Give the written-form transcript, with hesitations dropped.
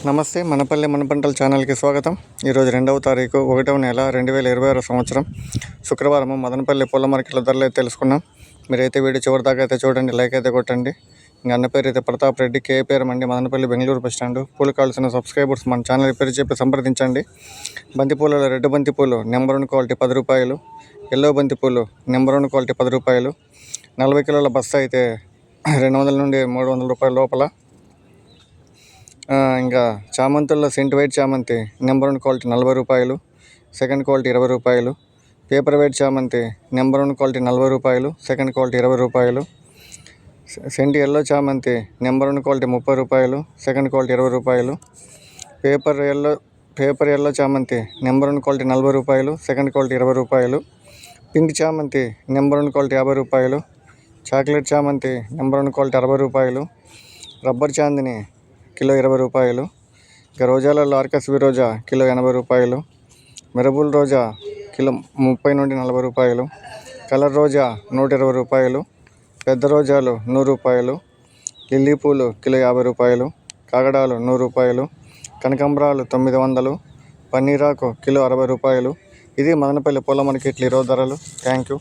నమస్తే, మనపల్లి మన పంటల ఛానల్కి స్వాగతం. ఈరోజు 2వ తారీఖు 1వ నెల 2026 సంవత్సరం శుక్రవారం మదనపల్లి పూల మార్కెట్ల ధరలు అయితే తెలుసుకున్నాం. మీరైతే వీడియో చివరి దాకా అయితే చూడండి, లైక్ అయితే కొట్టండి. ఇంకా అన్న పేరు అయితే ప్రతాప్ రెడ్డి, కేపీఆర్ మండి, మదనపల్లి, బెంగళూరు బస్ స్టాండ్. పూలు కావాల్సిన సబ్స్క్రైబర్స్ మన ఛానల్ పేరు చెప్పి సంప్రదించండి. బంతిపూలలో రెడ్ బంతిపూలు నెంబర్ 1 క్వాలిటీ 10 రూపాయలు, ఎల్లో బంతిపూలు నెంబర్ 1 క్వాలిటీ 10 రూపాయలు. 40 కిలోల బస్తా అయితే 200 నుండి 300 రూపాయల లోపల. ఇంకా చామంతుల్లో సెంట్ వైట్ చామంతి నెంబర్ 1 క్వాలిటీ 40 రూపాయలు, సెకండ్ క్వాలిటీ 20 రూపాయలు. పేపర్ వైట్ చామంతి నెంబర్ 1 క్వాలిటీ 40 రూపాయలు, సెకండ్ క్వాలిటీ 20 రూపాయలు. సెంట్ ఎల్లో చామంతి నెంబర్ 1 క్వాలిటీ 30 రూపాయలు, సెకండ్ క్వాలిటీ 20 రూపాయలు. పేపర్ ఎల్లో చామంతి నెంబర్ 1 క్వాలిటీ 40 రూపాయలు, సెకండ్ క్వాలిటీ 20 రూపాయలు. పింక్ చామంతి నెంబర్ 1 క్వాలిటీ 50 రూపాయలు. చాక్లెట్ చామంతి నెంబర్ 1 క్వాలిటీ 60 రూపాయలు. రబ్బర్ చాందిని కిలో 20 రూపాయలు. ఇక రోజాలలో ఆర్కస్వి రోజా కిలో 80 రూపాయలు. మెరబుల్ రోజా కిలో 30 నుండి 40 రూపాయలు. కలర్ రోజా 120 రూపాయలు. పెద్ద రోజాలు 100 రూపాయలు. లిల్లీ పూలు కిలో 50 రూపాయలు. కాగడాలు 100 రూపాయలు. కనకాంబరాలు 900. పన్నీరాకు కిలో 60 రూపాయలు. ఇది మదనపల్లి పూల మార్కెట్లు ఈరోజు ధరలు. Thank you.